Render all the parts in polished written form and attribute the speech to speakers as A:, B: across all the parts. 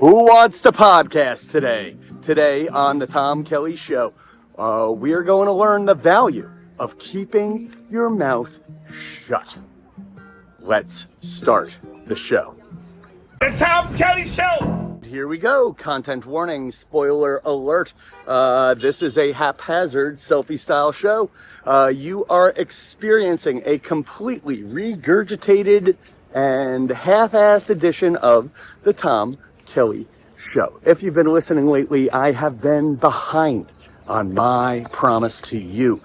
A: Who wants to podcast today? Today on the Tom Kelly Show, we are going to learn the value of keeping your mouth shut. Let's start the show.
B: The Tom Kelly Show!
A: Here we go. Content warning, spoiler alert. This is a haphazard selfie style show. You are experiencing a completely regurgitated and half-assed edition of the Tom Kelly Show. If you've been listening lately, I have been behind on my promise to you,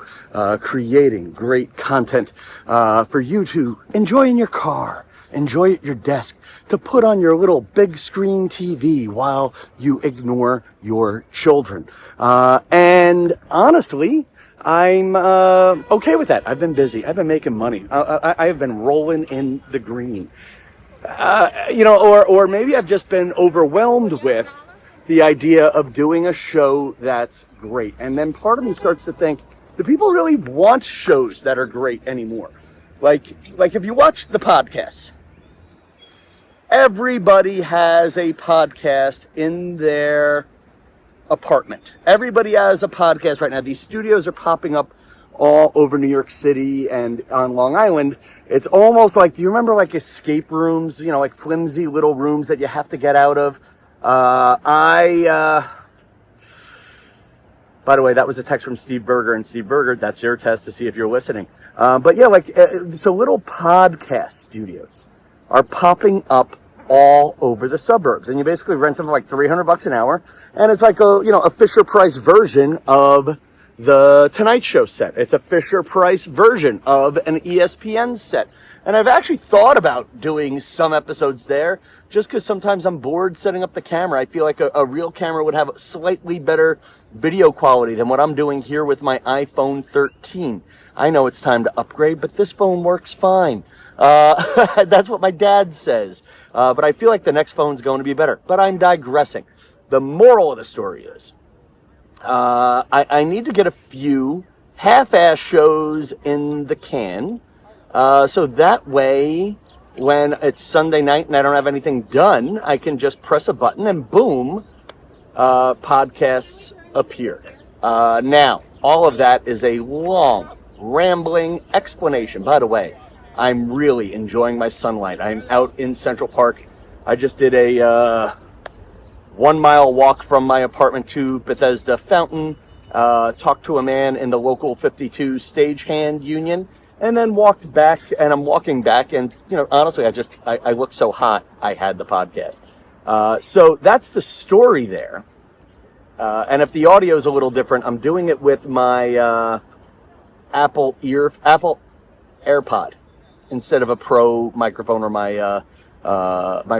A: creating great content for you to enjoy in your car, enjoy at your desk, to put on your little big screen TV while you ignore your children. And honestly, I'm okay with that. I've been busy. I've been making money. I have been rolling in the green. Or maybe I've just been overwhelmed with the idea of doing a show that's great. And then part of me starts to think, do people really want shows that are great anymore? Like if you watch the podcasts, everybody has a podcast in their apartment. Everybody has a podcast right now. These studios are popping up all over New York City and on Long Island. It's almost like, do you remember like escape rooms, like flimsy little rooms that you have to get out of? By the way, that was a text from Steve Berger, and Steve Berger, that's your test to see if you're listening. So little podcast studios are popping up all over the suburbs, and you basically rent them for like $300 an hour, and it's like a Fisher Price version of the Tonight Show set. It's a Fisher Price version of an ESPN set. And I've actually thought about doing some episodes there just because sometimes I'm bored setting up the camera. I feel like a real camera would have slightly better video quality than what I'm doing here with my iPhone 13. I know it's time to upgrade, but this phone works fine. That's what my dad says. But I feel like the next phone's going to be better. But I'm digressing. The moral of the story is, I need to get a few half-ass shows in the can, so that way when it's Sunday night and I don't have anything done, I can just press a button and boom, podcasts appear. Now, all of that is a long, rambling explanation. By the way, I'm really enjoying my sunlight. I'm out in Central Park. I just did a 1 mile walk from my apartment to Bethesda Fountain, talked to a man in the local 52 stagehand union, and then walked back, and I'm walking back, and, honestly, I look so hot, I had the podcast. So that's the story there. And if the audio is a little different, I'm doing it with my Apple AirPod instead of a Pro microphone or my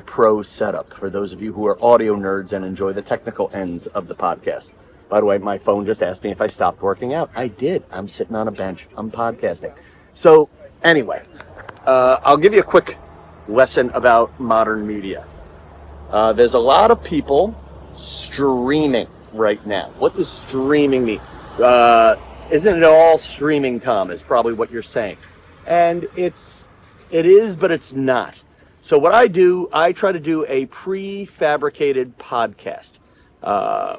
A: Pro setup, for those of you who are audio nerds and enjoy the technical ends of the podcast. By the way, my phone just asked me if I stopped working out. I did. I'm sitting on a bench. I'm podcasting. So anyway, I'll give you a quick lesson about modern media. There's a lot of people streaming right now. What does streaming mean? Isn't it all streaming, Tom, is probably what you're saying. And it is, but it's not. So what I do, I try to do a prefabricated podcast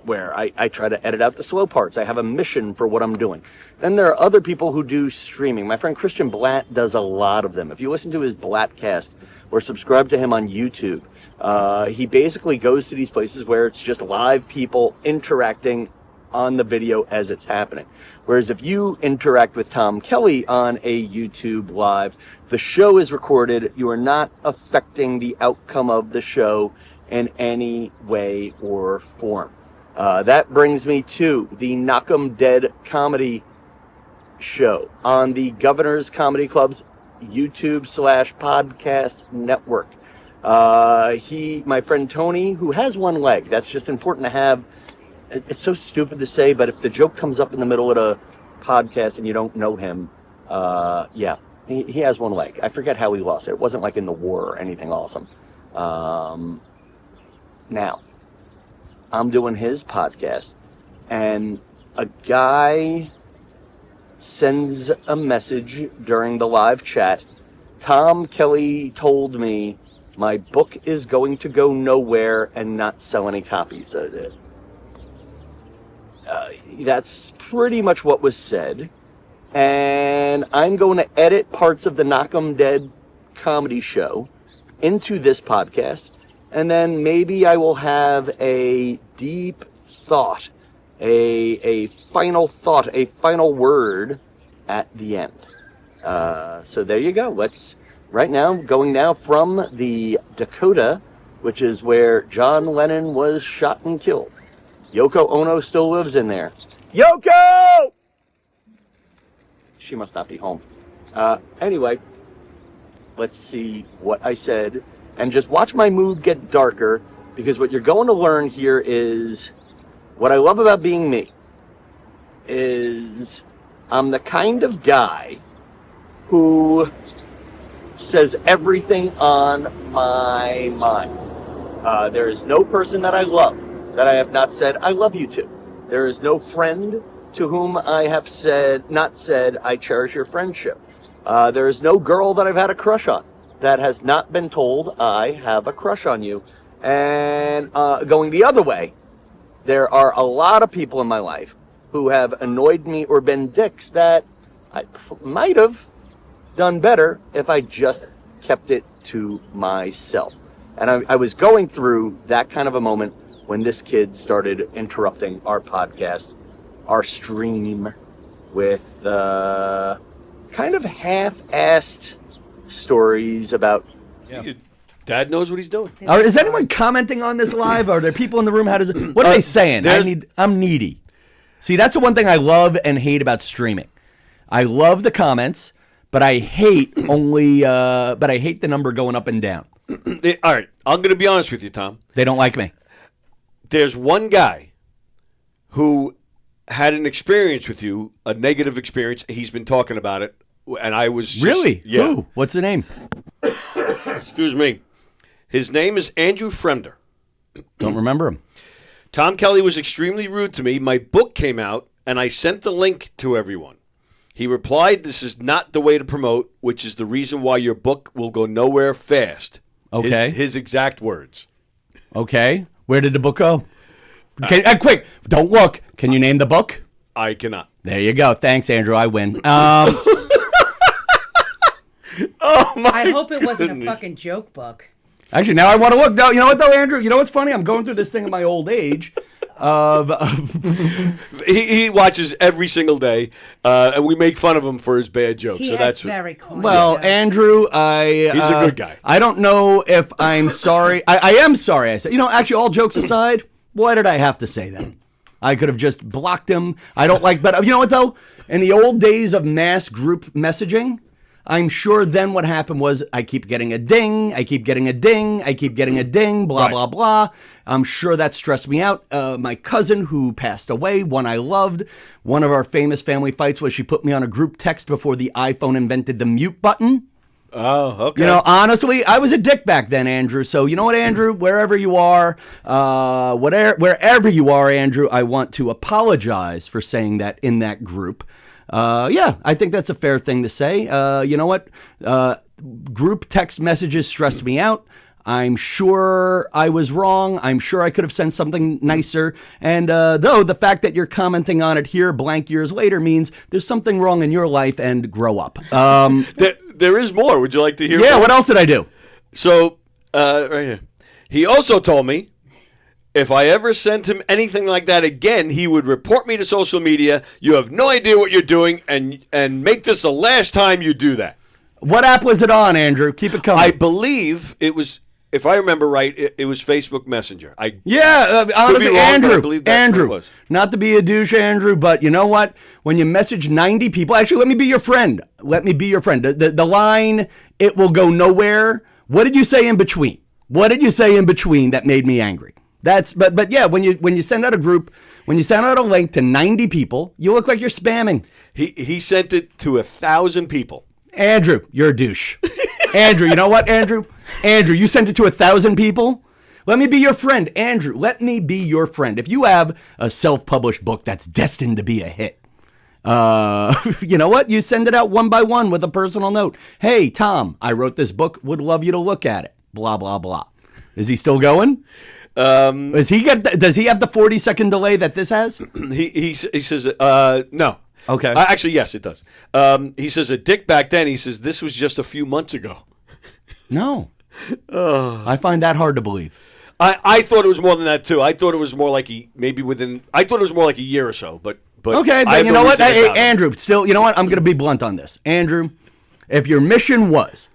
A: where I try to edit out the slow parts. I have a mission for what I'm doing. Then there are other people who do streaming. My friend Christian Blatt does a lot of them. If you listen to his Blattcast or subscribe to him on YouTube, he basically goes to these places where it's just live people interacting on the video as it's happening. Whereas if you interact with Tom Kelly on a YouTube live, the show is recorded. You are not affecting the outcome of the show in any way or form. That brings me to the Knock 'em Dead comedy show on the Governor's Comedy Club's YouTube/podcast network. My friend Tony, who has one leg, that's just important to have. It's so stupid to say, but if the joke comes up in the middle of a podcast and you don't know him, he has one leg. I forget how he lost it. It wasn't like in the war or anything awesome. Now, I'm doing his podcast, and a guy sends a message during the live chat. Tom Kelly told me my book is going to go nowhere and not sell any copies. That's pretty much what was said. And I'm going to edit parts of the Knock 'em Dead comedy show into this podcast. And then maybe I will have a deep thought, a final thought, a final word at the end. So there you go. Going now from the Dakota, which is where John Lennon was shot and killed. Yoko Ono still lives in there. Yoko! She must not be home. Anyway, let's see what I said. And just watch my mood get darker, because what you're going to learn here is what I love about being me is I'm the kind of guy who says everything on my mind. There is no person that I love that I have not said I love you to. There is no friend to whom I have not said I cherish your friendship. There is no girl that I've had a crush on that has not been told I have a crush on you. And going the other way, there are a lot of people in my life who have annoyed me or been dicks that I might have done better if I just kept it to myself. And I was going through that kind of a moment when this kid started interrupting our podcast, our stream, with kind of half-assed stories about...
C: Yeah. Dad knows what he's doing.
D: Is anyone commenting on this live? Are there people in the room? What are they saying? I'm needy. See, that's the one thing I love and hate about streaming. I love the comments, but I hate the number going up and down.
C: All right, I'm going to be honest with you, Tom.
D: They don't like me.
C: There's one guy who had an experience with you, a negative experience. He's been talking about it, and I was just,
D: really?
C: Yeah.
D: Who? What's the name?
C: Excuse me. His name is Andrew Fremder.
D: Don't remember him.
C: Tom Kelly was extremely rude to me. My book came out, and I sent the link to everyone. He replied, "This is not the way to promote, which is the reason why your book will go nowhere fast."
D: Okay.
C: His exact words.
D: Okay. Where did the book go? Quick, don't look. Can you name the book?
C: I cannot.
D: There you go. Thanks, Andrew. I win.
C: Oh my!
E: I hope it wasn't a fucking joke book.
D: Actually, now I want to look. No, you know what though, Andrew? You know what's funny? I'm going through this thing in my old age.
C: He watches every single day, and we make fun of him for his bad jokes.
E: He
C: so
E: has
C: that's
E: very corny
D: Well,
E: jokes.
D: Andrew,
C: he's a good guy.
D: I don't know if I'm sorry. I am sorry. I said, actually, all jokes aside, why did I have to say that? I could have just blocked him. I don't like, but you know what though? In the old days of mass group messaging, I'm sure then what happened was I keep getting a ding, I keep getting a ding, I keep getting a ding, blah,
C: Right.
D: blah, blah. I'm sure that stressed me out. My cousin who passed away, one I loved, one of our famous family fights was she put me on a group text before the iPhone invented the mute button.
C: Oh, okay.
D: Honestly, I was a dick back then, Andrew. So you know what, Andrew? Wherever you are, wherever you are, Andrew, I want to apologize for saying that in that group. Yeah, I think that's a fair thing to say. You know what? Group text messages stressed me out. I'm sure I was wrong. I'm sure I could have sent something nicer. And though the fact that you're commenting on it here blank years later means there's something wrong in your life and grow up.
C: There is more. Would you like to hear?
D: Yeah,
C: more?
D: what else did I do?
C: So, right here. He also told me if I ever sent him anything like that again, he would report me to social media. You have no idea what you're doing, and make this the last time you do that.
D: What app was it on, Andrew? Keep it coming.
C: I believe it was, if I remember right, it was Facebook Messenger.
D: Honestly,
C: be wrong, but I
D: Andrew,
C: believe that's what it was.
D: Not to be a douche, Andrew, but you know what? When you message 90 people, actually, let me be your friend. Let me be your friend. The line, it will go nowhere. What did you say in between? What did you say in between that made me angry? But yeah, when you send out a group, when you send out a link to 90 people, you look like you're spamming.
C: He sent it to 1,000 people.
D: Andrew, you're a douche. Andrew, you know what, Andrew? Andrew, you sent it to 1,000 people? Let me be your friend. Andrew, let me be your friend. If you have a self-published book that's destined to be a hit, you know what? You send it out one by one with a personal note. Hey, Tom, I wrote this book. Would love you to look at it. blah, blah, blah. Is he still going? Does he have the 40-second delay that this has?
C: He says, no.
D: Okay.
C: Actually, yes, it does. He says, a dick back then. He says, this was just a few months ago.
D: No. I find that hard to believe.
C: I thought it was more than that, too. I thought it was more like I thought it was more like a year or so, but
D: okay, but you know what? Hey, Andrew, still, you know what? I'm going to be blunt on this. Andrew, if your mission was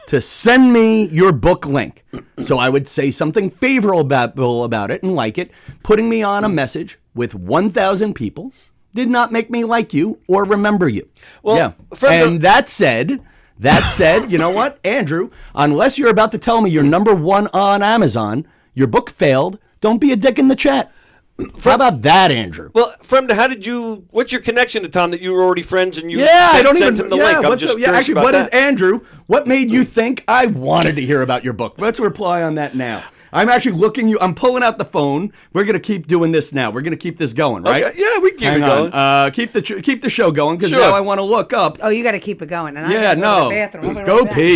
D: to send me your book link, so I would say something favorable about it and like it, putting me on a message with 1,000 people did not make me like you or remember you.
C: Well,
D: yeah. And that said, you know what, Andrew, unless you're about to tell me you're number one on Amazon, your book failed, don't be a dick in the chat. How about that, Andrew?
C: Well, what's your connection to Tom that you were already friends and you sent him the link? I'm just curious
D: actually,
C: about
D: what
C: that.
D: is Andrew? What made you think I wanted to hear about your book? Let's reply on that now. I'm actually I'm pulling out the phone. We're going to keep doing this now. We're going to keep this going, right?
C: Okay. Yeah, we can keep it going.
D: Keep the show going because
C: Sure.
D: now I want to look up.
E: Oh, you got to keep it going. And
D: Yeah,
E: I'm
D: no.
E: Go to the bathroom.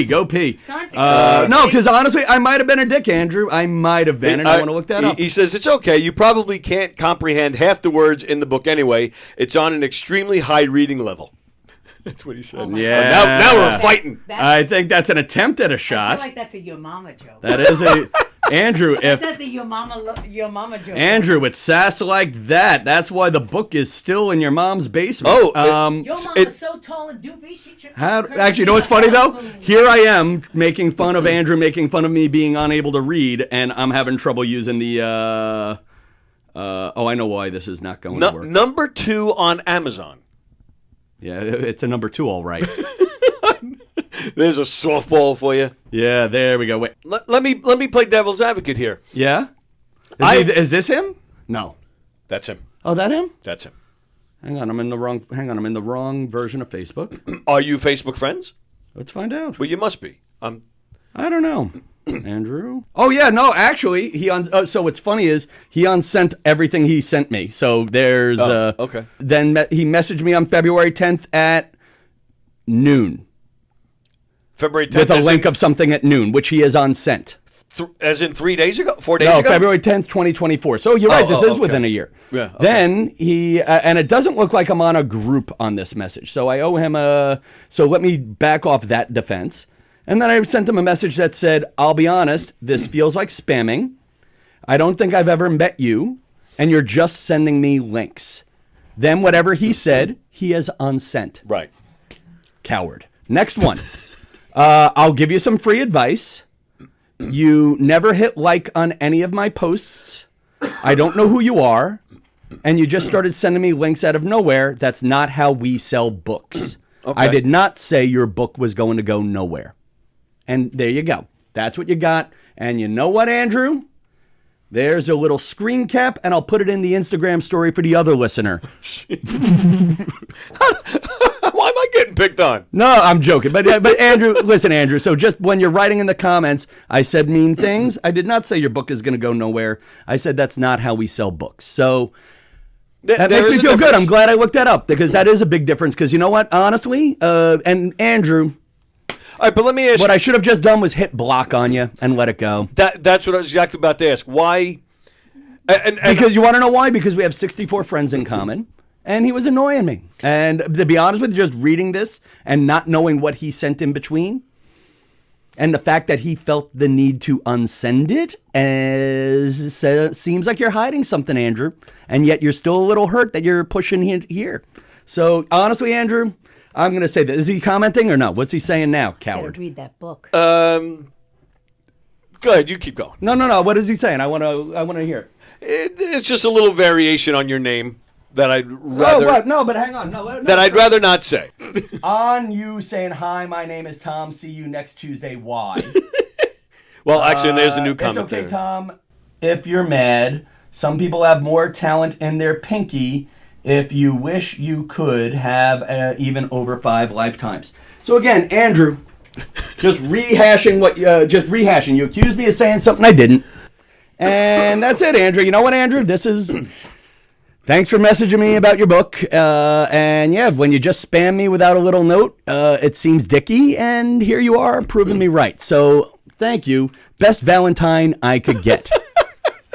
D: Go pee.
E: Time to go.
D: No, because honestly, I might have been a dick, Andrew. I might have been, and I want to look that up.
C: He says, it's okay. You probably can't comprehend half the words in the book anyway. It's on an extremely high reading level. That's what he said.
D: Yeah.
C: Now we're fighting.
D: I think that's an attempt at a shot.
E: I feel like that's a your mama joke.
D: That is a... Andrew,
E: That's the your mama joke.
D: Andrew, with sass like that, that's why the book is still in your mom's basement.
E: Your mama's so tall and doofy, she should...
D: Actually, you know what's funny, though? Here I am making fun of Andrew, making fun of me being unable to read, and I'm having trouble using the... I know why this is not going to work.
C: Number 2 on Amazon.
D: Yeah, it's a number 2, all right.
C: There's a softball for you.
D: Yeah, there we go. Wait.
C: Let me play devil's advocate here.
D: Yeah? Is this him? No.
C: That's him.
D: Oh, that him?
C: That's him.
D: Hang on, I'm in the wrong version of Facebook.
C: Are you Facebook friends?
D: Let's find out.
C: Well, you must be.
D: I don't know. Andrew? Oh, yeah, no, actually, so what's funny is he unsent everything he sent me. So there's...
C: okay.
D: Then he messaged me on February 10th at noon.
C: February 10th.
D: With a link of something at noon, which he has unsent.
C: As in 3 days ago? 4 days ago?
D: No, February 10th, 2024. So you're right, this is within a year.
C: Yeah. Okay.
D: Then he, and it doesn't look like I'm on a group on this message. So I owe him so let me back off that defense. And then I sent him a message that said, I'll be honest, this feels like spamming. I don't think I've ever met you, and you're just sending me links. Then whatever he said, he has unsent.
C: Right.
D: Coward. Next one. I'll give you some free advice. You never hit like on any of my posts. I don't know who you are. And you just started sending me links out of nowhere. That's not how we sell books. Okay. I did not say your book was going to go nowhere. And there you go. That's what you got. And you know what, Andrew? There's a little screen cap, and I'll put it in the Instagram story for the other listener.
C: Why am I getting picked on?
D: No, I'm joking. But Andrew, listen, Andrew. So just when you're writing in the comments, I said mean things. I did not say your book is going to go nowhere. I said that's not how we sell books. So that makes me feel good. I'm glad I looked that up because that is a big difference. Because you know what? Honestly, and Andrew...
C: All right, but let me ask
D: what I should have just done was hit block on you and let it go.
C: That's what I was exactly about to ask. Why?
D: Because you want to know why? Because we have 64 friends in common, and he was annoying me. And to be honest with you, just reading this and not knowing what he sent in between, and the fact that he felt the need to unsend it, seems like you're hiding something, Andrew, and yet you're still a little hurt that you're pushing here. So honestly, Andrew... I'm going to say that. Is he commenting or no? What's he saying now, coward?
E: Read that book.
C: Go ahead. You keep going.
D: No. What is he saying? I want to hear it.
C: It's just a little variation on your name that I'd rather...
D: Oh, what? No, but hang on. No,
C: that I'd rather not say.
D: On you saying, hi, my name is Tom. See you next Tuesday. Why?
C: Well, actually, there's a new comment.
D: It's okay, there. Tom. If you're mad, some people have more talent in their pinky. If you wish you could have even over 5 lifetimes. So again, Andrew, just rehashing. You accused me of saying something I didn't, and that's it, Andrew. You know what, Andrew? This is Thanks for messaging me about your book. And yeah, when you just spam me without a little note, it seems dicky, and here you are proving me right. So thank you. Best Valentine I could get.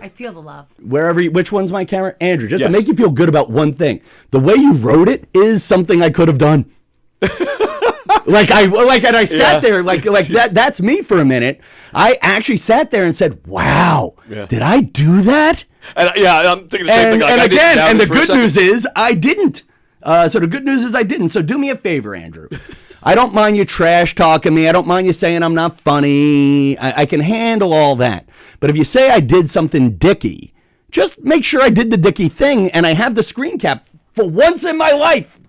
E: I feel the love.
D: Which one's my camera? Andrew, just
C: Yes.
D: to make you feel good about one thing. The way you wrote it is something I could have done. And I sat there like that's me for a minute. I actually sat there and said, "Wow, did I do that?"
C: And I'm thinking the same thing.
D: And again, and the good news is I didn't. So the good news is I didn't. So do me a favor, Andrew. I don't mind you trash talking me. I don't mind you saying I'm not funny. I can handle all that. But if you say I did something dicky, just make sure I did the dicky thing and I have the screen cap for once in my life.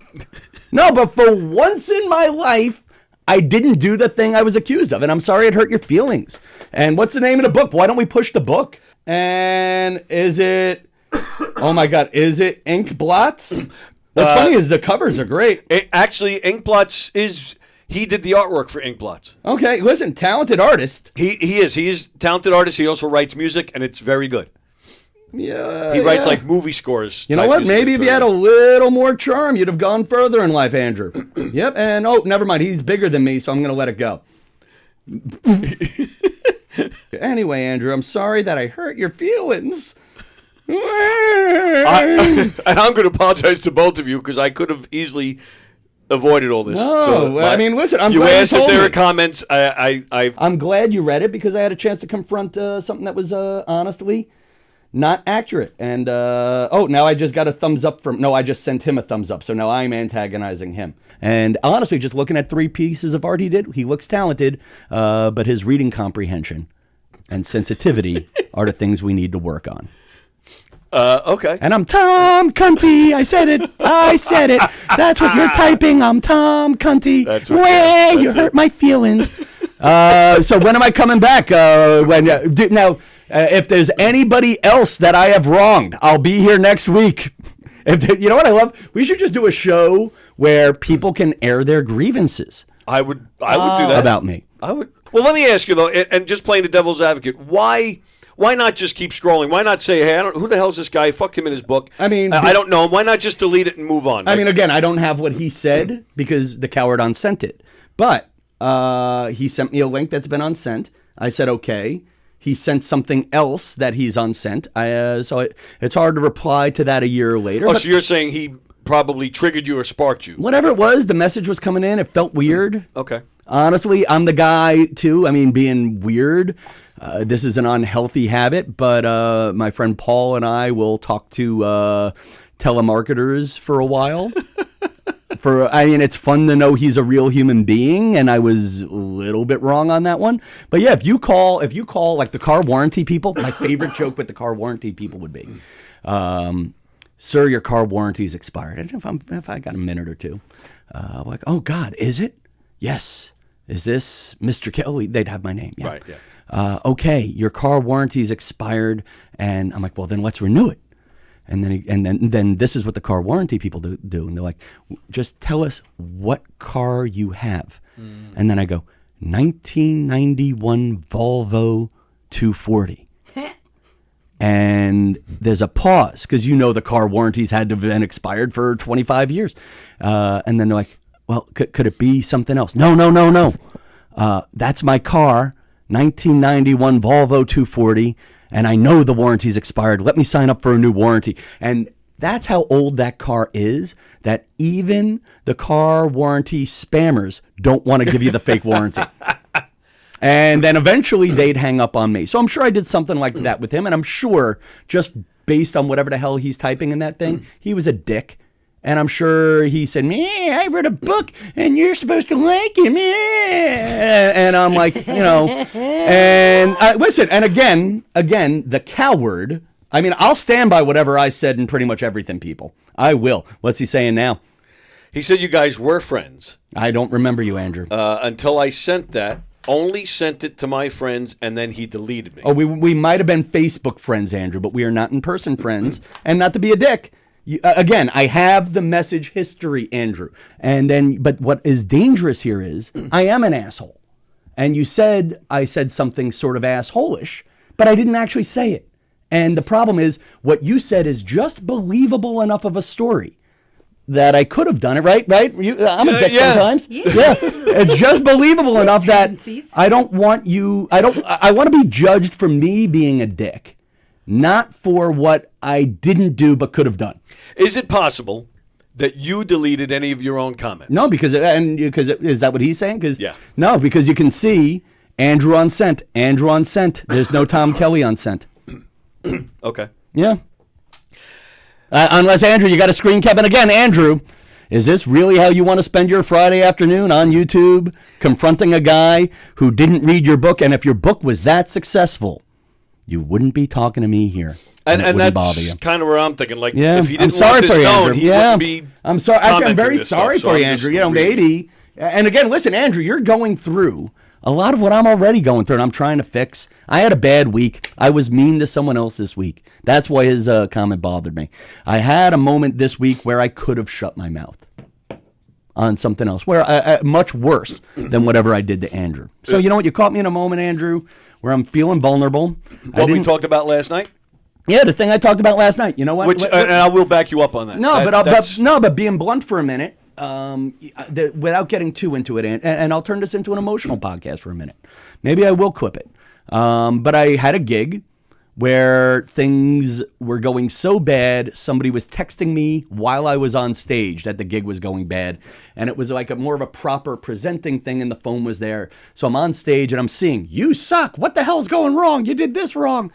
D: No, but for once in my life, I didn't do the thing I was accused of. And I'm sorry it hurt your feelings. And what's the name of the book? Why don't we push the book? And is it, oh my God, is it Ink Blots? What's funny is the covers are great.
C: Actually, Inkblots he did the artwork for Inkblots.
D: Okay, listen, talented artist.
C: He is a talented artist. He also writes music, and it's very good.
D: Yeah,
C: He writes like movie scores.
D: You know
C: type
D: what?
C: music.
D: Maybe
C: It's
D: if you had
C: very
D: a little more charm, you'd have gone further in life, Andrew. Yep, and never mind. He's bigger than me, so I'm going to let it go. Anyway, Andrew, I'm sorry that I hurt your feelings.
C: And I'm going to apologize to both of you because I could have easily avoided all this.
D: No, I mean, listen, I'm
C: you
D: glad
C: asked
D: you
C: if
D: told
C: there
D: me.
C: were comments.
D: I'm glad you read it because I had a chance to confront something that was honestly not accurate. And now I just got a thumbs up from. No, I just sent him a thumbs up. So now I'm antagonizing him. And honestly, just looking at 3 pieces of art he did, he looks talented, but his reading comprehension and sensitivity are the things we need to work on.
C: Okay.
D: And I'm Tom Cunty. I said it. That's what you're typing. I'm Tom Cunty.
C: That's what-
D: Way,
C: that's
D: you
C: it.
D: hurt my feelings. So when am I coming back? If there's anybody else that I have wronged, I'll be here next week. You know what I love? We should just do a show where people can air their grievances
C: I would do that
D: about me.
C: I would. Well, let me ask you though, and just playing the devil's advocate, why not just keep scrolling? Why not say, hey, who the hell's this guy? Fuck him in his book.
D: I mean,
C: I don't know him. Why not just delete it and move on?
D: I mean, again, I don't have what he said because the coward unsent it. But he sent me a link that's been unsent. I said, okay. He sent something else that he's unsent. So it's hard to reply to that a year later.
C: so you're saying he probably triggered you or sparked you?
D: Whatever it was, the message was coming in. It felt weird.
C: Okay.
D: Honestly, I'm the guy, too. I mean, being weird. This is an unhealthy habit, but my friend Paul and I will talk to telemarketers for a while. It's fun to know he's a real human being, and I was a little bit wrong on that one. But yeah, if you call like the car warranty people, my favorite joke with the car warranty people would be, "Sir, your car warranty's expired." And if I got a minute or two, like, "Oh God, is it? Yes. Is this Mr. Kelly?" They'd have my name. Yeah.
C: Right. Yeah.
D: Okay, your car warranty's expired, and I'm like, well, then let's renew it. And then this is what the car warranty people do. And they're like, just tell us what car you have. And then I go, 1991 Volvo 240. And there's a pause because the car warranties had to have been expired for 25 years. And then they're like, well, could it be something else? No. That's my car, 1991 Volvo 240. And I know the warranty's expired. Let me sign up for a new warranty. And that's how old that car is, that even the car warranty spammers don't want to give you the fake warranty. And then eventually they'd hang up on me. So I'm sure I did something like that with him. And I'm sure just based on whatever the hell he's typing in that thing, he was a dick. And I'm sure he said, I read a book and you're supposed to like him. And I'm like, and listen, and again, the coward. I mean, I'll stand by whatever I said in pretty much everything, people. I will. What's he saying now?
C: He said you guys were friends.
D: I don't remember you, Andrew.
C: Until I sent that. Only sent it to my friends, and then he deleted me.
D: Oh, we might have been Facebook friends, Andrew, but we are not in-person friends. And not to be a dick. Again, I have the message history, Andrew. But what is dangerous here is I am an asshole. And you said I said something sort of asshole-ish, but I didn't actually say it. And the problem is, what you said is just believable enough of a story that I could have done it, right? I'm a dick sometimes.
E: Yeah.
D: It's just believable enough that
E: Tendencies.
D: I want to be judged for me being a dick, not for what I didn't do but could have done.
C: Is it possible that you deleted any of your own comments?
D: No, because is that what he's saying?
C: Yeah.
D: No, because you can see Andrew on sent. There's no Tom Kelly on sent.
C: Okay.
D: Yeah. Unless, Andrew, you got a screen cap. And again, Andrew, is this really how you want to spend your Friday afternoon on YouTube, confronting a guy who didn't read your book? And if your book was that successful, you wouldn't be talking to me here.
C: And
D: it wouldn't bother
C: that's
D: you.
C: kind of where I'm thinking. Like,
D: Yeah,
C: if he
D: I'm
C: didn't
D: sorry
C: want this
D: for you,
C: known,
D: Andrew.
C: he wouldn't be
D: I'm sorry. Actually, I'm
C: commenting
D: very
C: this
D: sorry
C: stuff,
D: for
C: so
D: you,
C: I'm just
D: Andrew.
C: reading.
D: Maybe. And again, listen, Andrew, you're going through a lot of what I'm already going through, and I'm trying to fix. I had a bad week. I was mean to someone else this week. That's why his comment bothered me. I had a moment this week where I could have shut my mouth on something else, where much worse than whatever I did to Andrew. So you know what? You caught me in a moment, Andrew, where I'm feeling vulnerable.
C: What we talked about last night?
D: Yeah, the thing I talked about last night. You know what?
C: Which, and I will back you up on that.
D: No,
C: That's-
D: but being blunt for a minute, without getting too into it, and I'll turn this into an emotional podcast for a minute. Maybe I will clip it. But I had a gig where things were going so bad, somebody was texting me while I was on stage that the gig was going bad. And it was like more of a proper presenting thing, and the phone was there. So I'm on stage and I'm seeing, you suck. What the hell's going wrong? You did this wrong.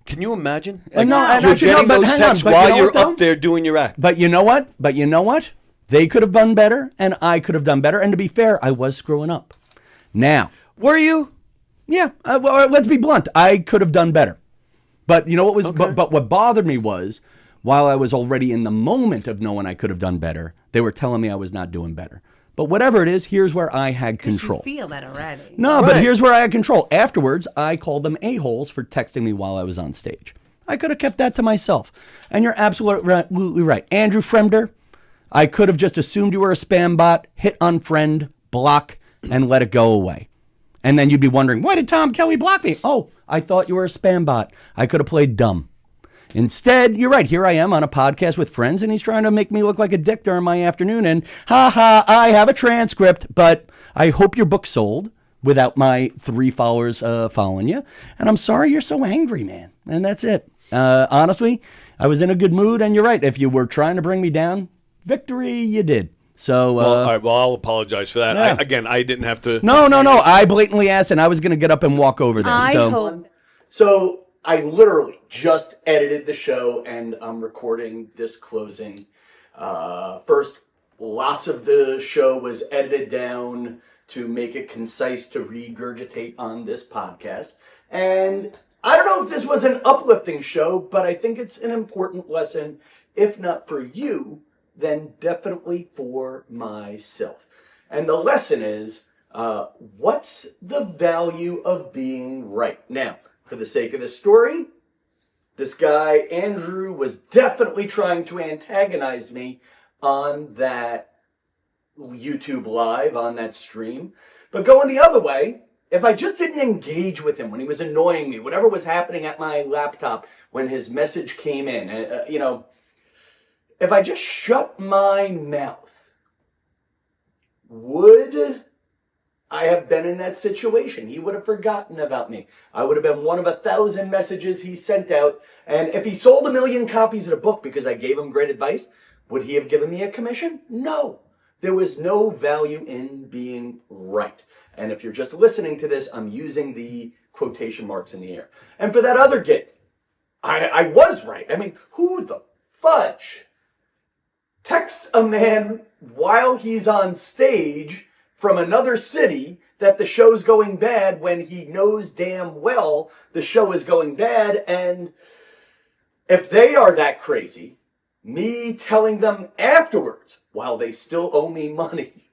C: Can you imagine?
D: And
C: Like,
D: and
C: you're
D: actually,
C: getting
D: but
C: those
D: hang on,
C: texts
D: but you
C: while
D: know
C: you're
D: what, though?
C: up there doing your act.
D: But you know what? They could have done better, and I could have done better. And to be fair, I was screwing up. Now,
C: Were you?
D: yeah, well, let's be blunt. I could have done better. But you know what was?
C: Okay.
D: But what bothered me was, while I was already in the moment of knowing I could have done better, they were telling me I was not doing better. But whatever it is, here's where I had control.
E: You feel that already.
D: No,
C: Right.
D: but here's where I had control. Afterwards, I called them a-holes for texting me while I was on stage. I could have kept that to myself. And you're absolutely right. Andrew Fremder, I could have just assumed you were a spam bot, hit unfriend, block, and let it go away. And then you'd be wondering, why did Tom Kelly block me? Oh, I thought you were a spam bot. I could have played dumb. Instead, you're right. Here I am on a podcast with friends, and he's trying to make me look like a dick during my afternoon. And I have a transcript, but I hope your book sold without my 3 followers following you. And I'm sorry you're so angry, man. And that's it. Honestly, I was in a good mood, and you're right. If you were trying to bring me down, victory, you did. So,
C: All right, well, I'll apologize for that.
D: Yeah.
C: I didn't have to.
D: No. I blatantly asked, and I was going to get up and walk over there.
E: I
D: so.
E: hope.
A: So I literally just edited the show, and I'm recording this closing. First, lots of the show was edited down to make it concise to regurgitate on this podcast. And I don't know if this was an uplifting show, but I think it's an important lesson, if not for you, then definitely for myself. And the lesson is, what's the value of being right? Now, for the sake of the story, this guy, Andrew, was definitely trying to antagonize me on that YouTube live, on that stream. But going the other way, if I just didn't engage with him when he was annoying me, whatever was happening at my laptop when his message came in, if I just shut my mouth, would I have been in that situation? He would have forgotten about me. I would have been one of 1,000 messages he sent out. And if he sold 1 million copies of the book because I gave him great advice, would he have given me a commission? No. There was no value in being right. And if you're just listening to this, I'm using the quotation marks in the air. And for that other gig, I was right. I mean, who the fudge texts a man while he's on stage from another city that the show's going bad when he knows damn well the show is going bad? And if they are that crazy, me telling them afterwards, while they still owe me money,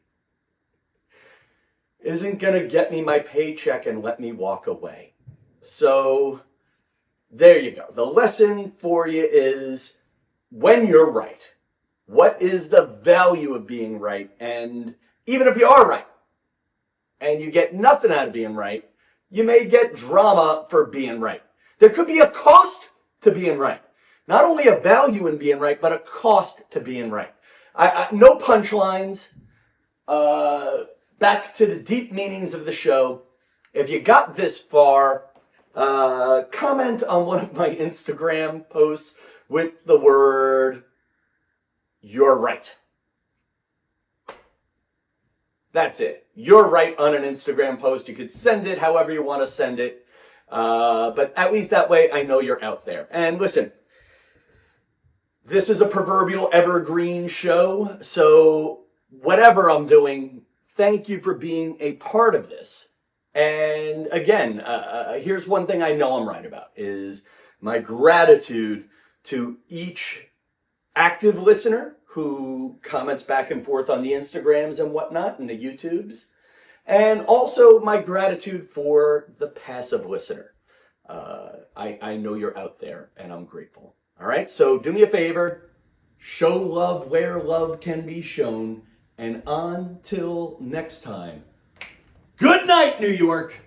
A: isn't going to get me my paycheck and let me walk away. So there you go. The lesson for you is, when you're right, what is the value of being right? And even if you are right and you get nothing out of being right, you may get drama for being right. There could be a cost to being right. Not only a value in being right, but a cost to being right. No punchlines. Back to the deep meanings of the show. If you got this far, comment on one of my Instagram posts with the word, "You're right." That's it. You're right on an Instagram post. You could send it however you want to send it. But at least that way I know you're out there. And listen, this is a proverbial evergreen show. So whatever I'm doing, thank you for being a part of this. And again, here's one thing I know I'm right about is my gratitude to each active listener who comments back and forth on the Instagrams and whatnot and the YouTubes. And also my gratitude for the passive listener. I know you're out there and I'm grateful. All right, so do me a favor, show love where love can be shown. And until next time, good night, New York.